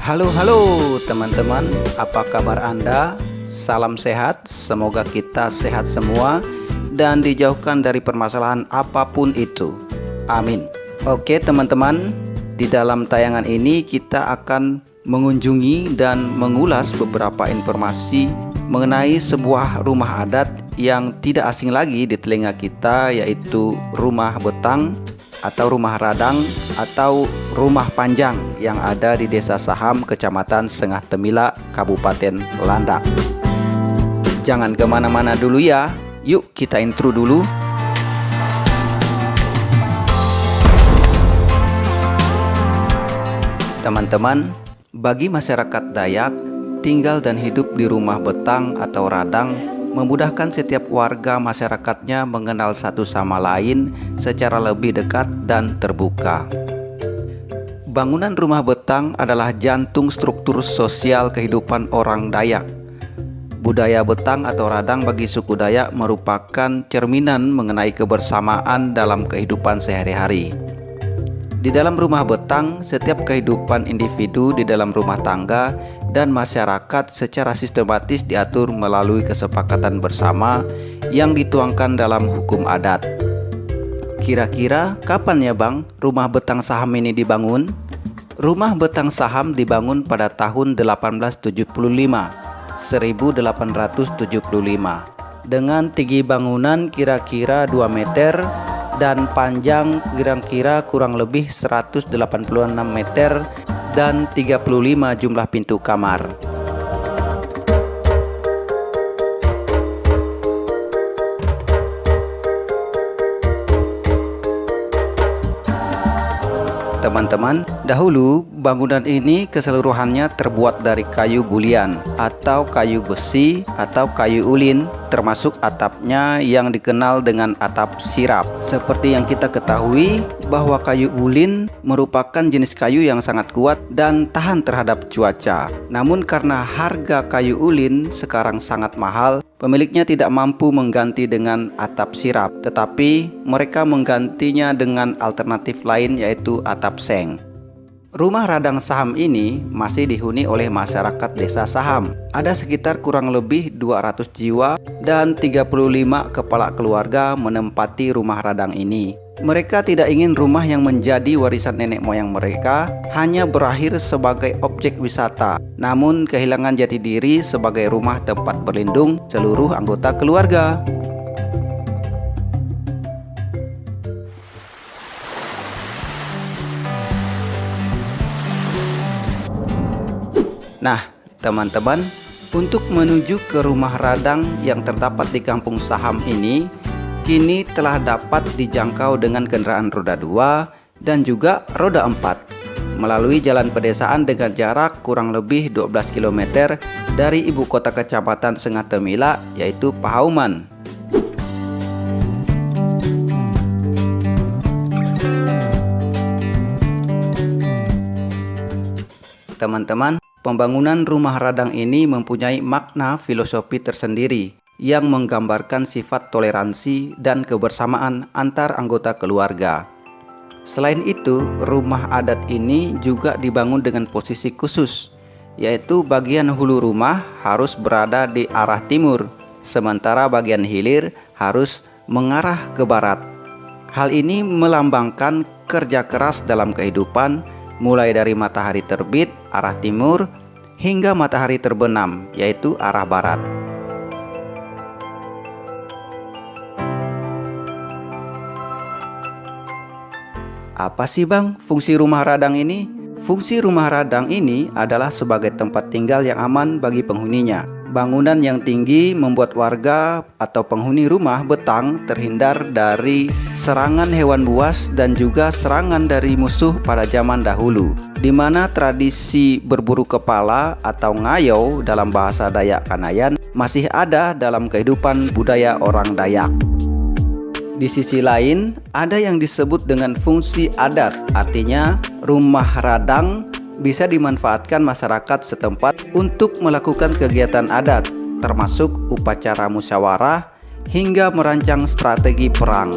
Halo teman-teman, apa kabar Anda? Salam sehat, semoga kita sehat semua dan dijauhkan dari permasalahan apapun itu. Amin. Oke teman-teman, di dalam tayangan ini kita akan mengunjungi dan mengulas beberapa informasi mengenai sebuah rumah adat yang tidak asing lagi di telinga kita, yaitu rumah betang atau rumah radang atau rumah panjang yang ada di Desa Saham, Kecamatan Sengah Temila, Kabupaten Landak. Jangan kemana-mana dulu ya, yuk kita intro dulu. Teman-teman, bagi masyarakat Dayak, tinggal dan hidup di rumah betang atau radang memudahkan setiap warga masyarakatnya mengenal satu sama lain secara lebih dekat dan terbuka. Bangunan rumah betang adalah jantung struktur sosial kehidupan orang Dayak. Budaya betang atau radang bagi suku Dayak merupakan cerminan mengenai kebersamaan dalam kehidupan sehari-hari. Di dalam rumah betang, setiap kehidupan individu di dalam rumah tangga dan masyarakat secara sistematis diatur melalui kesepakatan bersama yang dituangkan dalam hukum adat. Kira-kira kapan ya Bang rumah betang Saham ini dibangun? Rumah betang Saham dibangun pada tahun 1875 dengan tinggi bangunan kira-kira 2 meter dan panjang kira-kira kurang lebih 186 meter dan 35 jumlah pintu kamar. Teman-teman, dahulu bangunan ini keseluruhannya terbuat dari kayu bulian atau kayu besi atau kayu ulin, termasuk atapnya yang dikenal dengan atap sirap. Seperti yang kita ketahui bahwa kayu ulin merupakan jenis kayu yang sangat kuat dan tahan terhadap cuaca. Namun karena harga kayu ulin sekarang sangat mahal, pemiliknya tidak mampu mengganti dengan atap sirap, tetapi mereka menggantinya dengan alternatif lain, yaitu atap seng. Rumah radang Saham ini masih dihuni oleh masyarakat Desa Saham. Ada sekitar kurang lebih 200 jiwa dan 35 kepala keluarga menempati rumah radang ini. Mereka tidak ingin rumah yang menjadi warisan nenek moyang mereka hanya berakhir sebagai objek wisata, namun kehilangan jati diri sebagai rumah tempat berlindung seluruh anggota keluarga. Nah, teman-teman, untuk menuju ke rumah radang yang terdapat di Kampung Saham ini, kini telah dapat dijangkau dengan kendaraan roda 2 dan juga roda 4 melalui jalan pedesaan dengan jarak kurang lebih 12 km dari ibu kota Kecamatan Sengah Temila, yaitu Pahauman. Teman-teman, pembangunan rumah radang ini mempunyai makna filosofi tersendiri yang menggambarkan sifat toleransi dan kebersamaan antar anggota keluarga. Selain itu, rumah adat ini juga dibangun dengan posisi khusus, yaitu bagian hulu rumah harus berada di arah timur, sementara bagian hilir harus mengarah ke barat. Hal ini melambangkan kerja keras dalam kehidupan, mulai dari matahari terbit arah timur hingga matahari terbenam, yaitu arah barat. Apa sih Bang fungsi rumah radang ini? Fungsi rumah radang ini adalah sebagai tempat tinggal yang aman bagi penghuninya. Bangunan yang tinggi membuat warga atau penghuni rumah betang terhindar dari serangan hewan buas dan juga serangan dari musuh pada zaman dahulu, di mana tradisi berburu kepala atau ngayau dalam bahasa Dayak Kanayan masih ada dalam kehidupan budaya orang Dayak. Di sisi lain, ada yang disebut dengan fungsi adat, artinya rumah radang bisa dimanfaatkan masyarakat setempat untuk melakukan kegiatan adat, termasuk upacara musyawarah hingga merancang strategi perang.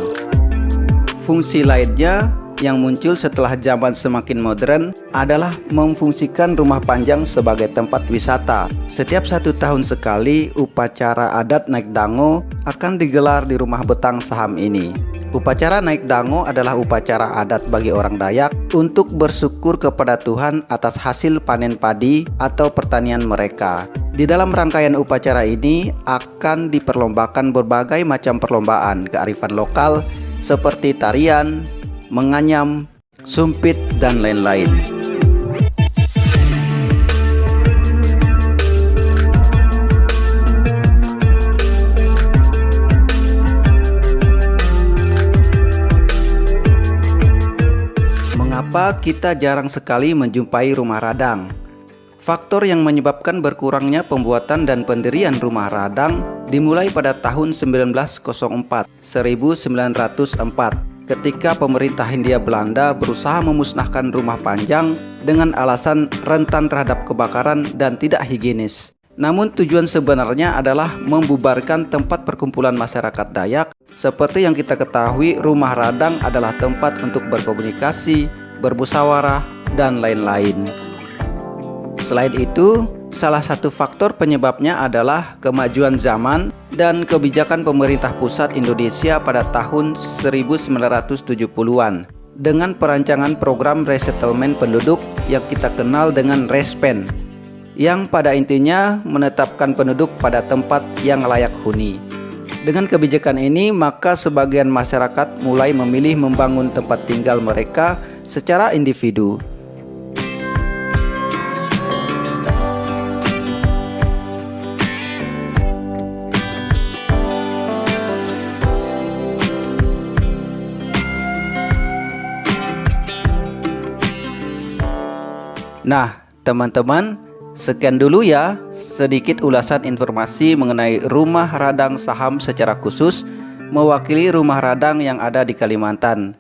Fungsi lainnya yang muncul setelah zaman semakin modern adalah memfungsikan rumah panjang sebagai tempat wisata. Setiap 1 tahun sekali, upacara adat naik dango akan digelar di rumah betang saham ini. Upacara naik dango adalah upacara adat bagi orang Dayak untuk bersyukur kepada Tuhan atas hasil panen padi atau pertanian mereka. Di dalam rangkaian upacara ini akan diperlombakan berbagai macam perlombaan kearifan lokal seperti tarian, menganyam, sumpit, dan lain-lain. Mengapa kita jarang sekali menjumpai rumah radang? Faktor yang menyebabkan berkurangnya pembuatan dan pendirian rumah radang dimulai pada tahun 1904 ketika pemerintah Hindia Belanda berusaha memusnahkan rumah panjang dengan alasan rentan terhadap kebakaran dan tidak higienis. Namun tujuan sebenarnya adalah membubarkan tempat perkumpulan masyarakat Dayak. Seperti yang kita ketahui, rumah radang adalah tempat untuk berkomunikasi, bermusyawarah, dan lain-lain. Selain itu, salah satu faktor penyebabnya adalah kemajuan zaman dan kebijakan pemerintah pusat Indonesia pada tahun 1970-an dengan perancangan program resettlement penduduk yang kita kenal dengan RESPEN, yang pada intinya menetapkan penduduk pada tempat yang layak huni. Dengan kebijakan ini, maka sebagian masyarakat mulai memilih membangun tempat tinggal mereka secara individu. Nah, teman-teman, sekian dulu ya sedikit ulasan informasi mengenai rumah radang saham secara khusus mewakili rumah radang yang ada di Kalimantan.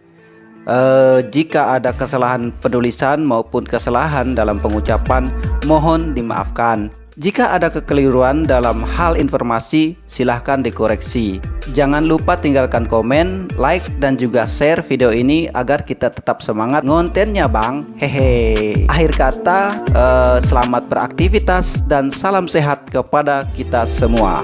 Jika ada kesalahan penulisan maupun kesalahan dalam pengucapan, mohon dimaafkan. Jika ada kekeliruan dalam hal informasi, silahkan dikoreksi. Jangan lupa tinggalkan komen, like, dan juga share video ini agar kita tetap semangat ngontennya bang. Hehe. Akhir kata, selamat beraktivitas dan salam sehat kepada kita semua.